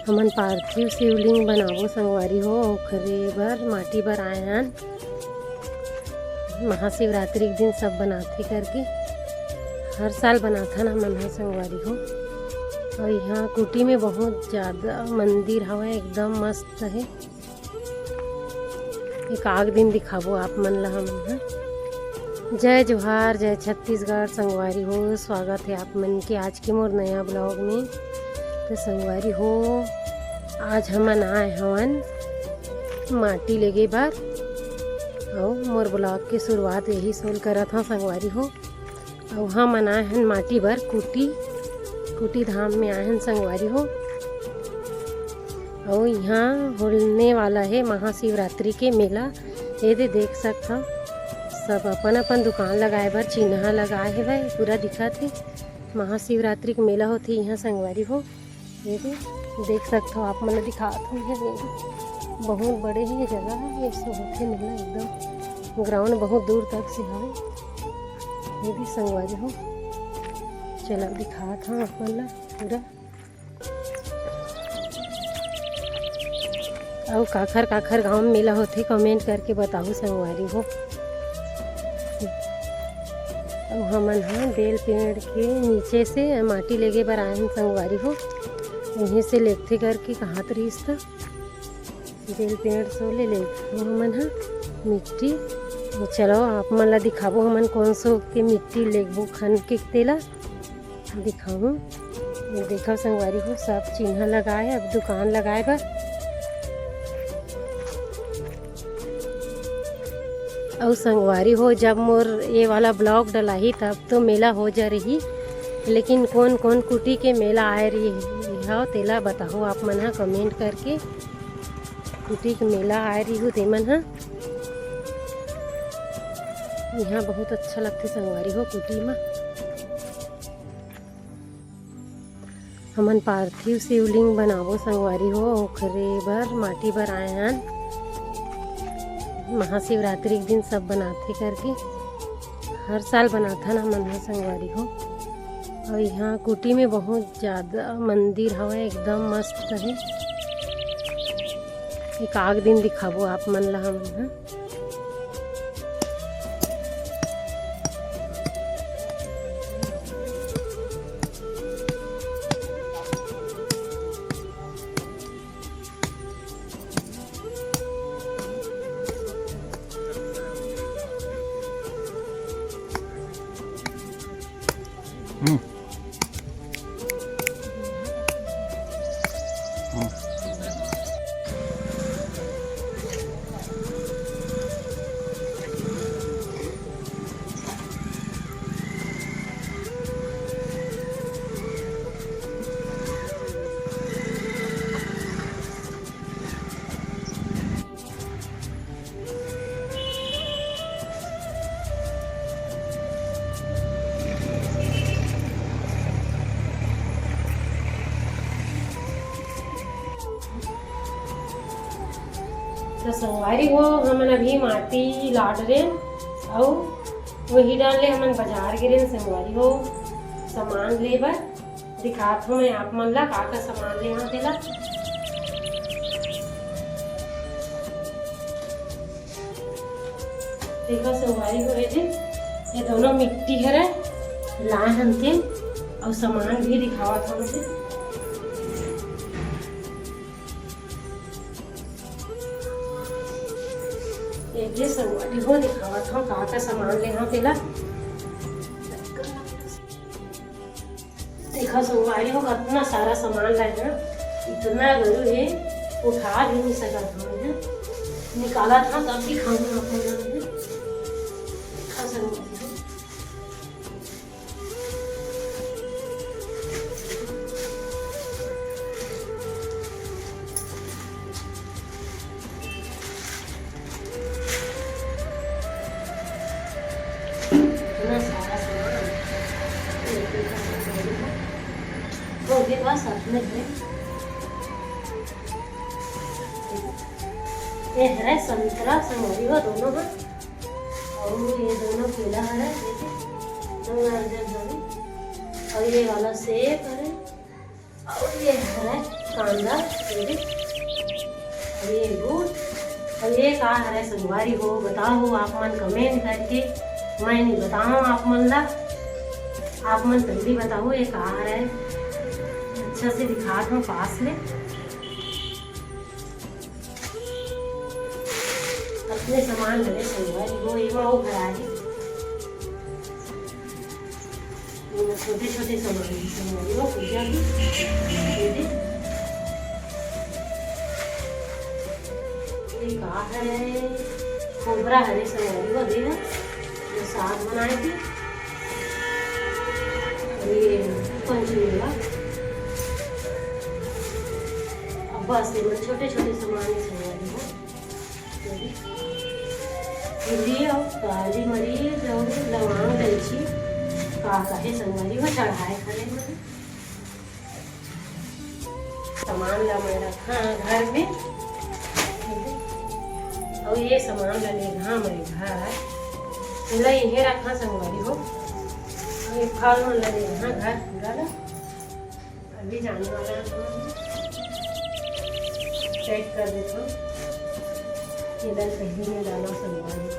हमन पार्थिव शिवलिंग बनाबो संगवारी हो ओखरे बर माटी बर आए हन। महाशिवरात्रि के दिन सब बनाथे करके हर साल बनाथन हमन ह संगवारी हो। और यहाँ कुटी में बहुत ज़्यादा मंदिर हवा एकदम मस्त है। एक आग दिन दिखाबो आप मन ला हमन ह। जय जोहार, जय छत्तीसगढ़ संगवारी हो। स्वागत है आप मन के आज के मोर नया ब्लॉग में। तो संगवारी हो आज हमन आए हवन माटी लेगे बार और मोर ब्लॉग के शुरुआत यही सोल करत हूँ संगवारी हो। और हमन आए हन माटी बर कुटी धाम में आए हन संगवारी हो। और यहाँ होने वाला है महाशिवरात्रि के मेला। ये देख सकता सब अपन अपन दुकान लगाए बर चिन्हा लगाए है भाई पूरा दिखत है। महाशिवरात्रि के मेला होती यहाँ संगवारी हो। ये देख सकते हो आप मन दिखात हूँ। बहुत बड़े ही जगह है ऐसे होते मेला एकदम ग्राउंड बहुत दूर तक से है। ये भी संगवारी हो चला दिखात हूँ आप मन ला पूरा। और काखर गांव में मेला होते कमेंट करके बताओ संगवारी हो। और हमन हाँ बेल पेड़ के नीचे से माटी लेगे बर आए हैं संगवारी हो। यहीं से लेते करके कहाँ रहीस था बेल पेड़ सो ले हमन हाँ मिट्टी। चलो आप मन ला दिखाबो हमन कौन सो के मिट्टी लेगबो खन के तेला दिखाऊँ। ये देखो संगवारी हो सब चिन्हा लगाए अब दुकान लगाए बर। और संगवारी हो जब मोर ये वाला ब्लॉग डलाही तब तो मेला हो जा रही, लेकिन कौन कौन कुटी के मेला आए रही हो तेला बताओ आप मन हा कमेंट करके। कुटी के मेला आए रही हो तेमन हा यहाँ बहुत अच्छा लगते संगवारी हो। कुटी में हमन पार्थिव शिवलिंग बनाबो संगवारी हो ओखरे बर माटी बर आए हन। महाशिवरात्रि के दिन सब बनाथे करके हर साल बनाथन हमन ह संगवारी हो। और यहाँ कुटी में बहुत ज़्यादा मंदिर हवा एकदम मस्त है। एक आग दिन दिखाबो आप मन ला हमन ह। तो संगवारी हो हमन अभी माटी लाट रहे और वही डाले हमन बाजार गिरे संगवारी हो सामान ले बर। दिखात हूँ मैं आप मन ला का सामान ले यहाँ तेला। देखो संगवारी हो ये दोनों मिट्टी हरे लाए हमके और सामान भी दिखावत हमसे। ये संगवारी हो दिखावत हूँ का सामान ले हाँ तेला। देखा संगवारी हो कितना सारा सामान लाए हैं। इतना गरु है उठा भी नहीं सकत हूँ निकाला था तब भी खाऊंगा आपको। देखा संगवारी हो के पास साथ में है। ये है संतरा संगवारी हो दोनों है और ये दोनों केला है दोनों और ये वाला सेब है और ये है कांदा, ये दूध और ये का है संगवारी हो। बताओ आप मन कमेंट करके, मैं नहीं बताऊँ आप मन ला, आप मन जल्दी बताओ ये का है। अच्छा से दिखा दूँ पास ले, अपने सामान लगे संगवारी हो। ये वो भरारी छोटे छोटे सामान संगवारी हो पूजा की। का है कोबरा हरे संगवारी हो देगा, ये साग बनाए थे। ये पंचमी का अब बस ये छोटे छोटे सामान संगवारी हो। हिली और काली मरीच और लवंग इलायची का है संगवारी हो चढ़ाए खड़े में। सामान ला मैं रखा घर में और ये सामान ला लेगा मैं घर ला यही रखा संगवारी हो। ये फल मन ला लेगा घर पूरा ला, अभी जाने वाला चेक कर देता हूँ। इधर पहले में डाला संगवारी हो।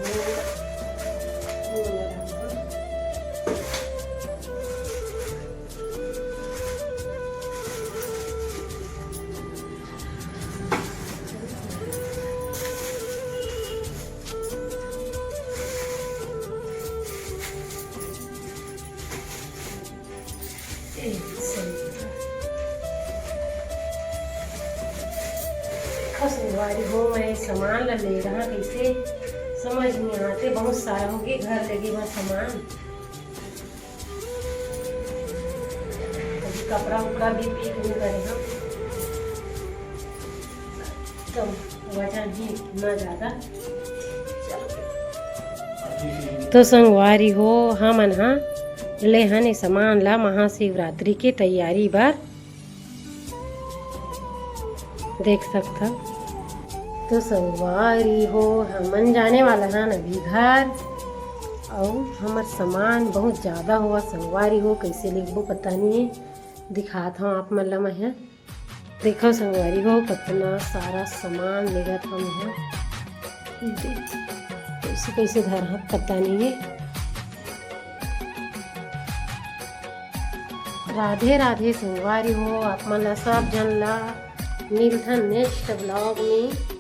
संगवारी हो मैं सामान ला ले रहा कैसे समझ नहीं आते, बहुत सारा हो गया घर लगे वह सामान। अभी कपड़ा उपड़ा भी पीक नहीं करे हम तो वजन ही ना ज़्यादा। तो संगवारी हो हम हाँ ले हन सामान ला महाशिवरात्रि के तैयारी बार देख सकता। तो संगवारी हो हमन जाने वाला है अभी घर, और हमार सामान बहुत ज़्यादा हुआ संगवारी हो। कैसे लिखबो पता नहीं है, दिखाता हूँ आप मन ला मैं। देखो संगवारी हो कितना सारा सामान लेगा था मैं, कैसे कैसे धर पता नहीं है। राधे राधे संगवारी हो, आप मन ला सब जन ला मिलथन नेक्स्ट ब्लॉग में।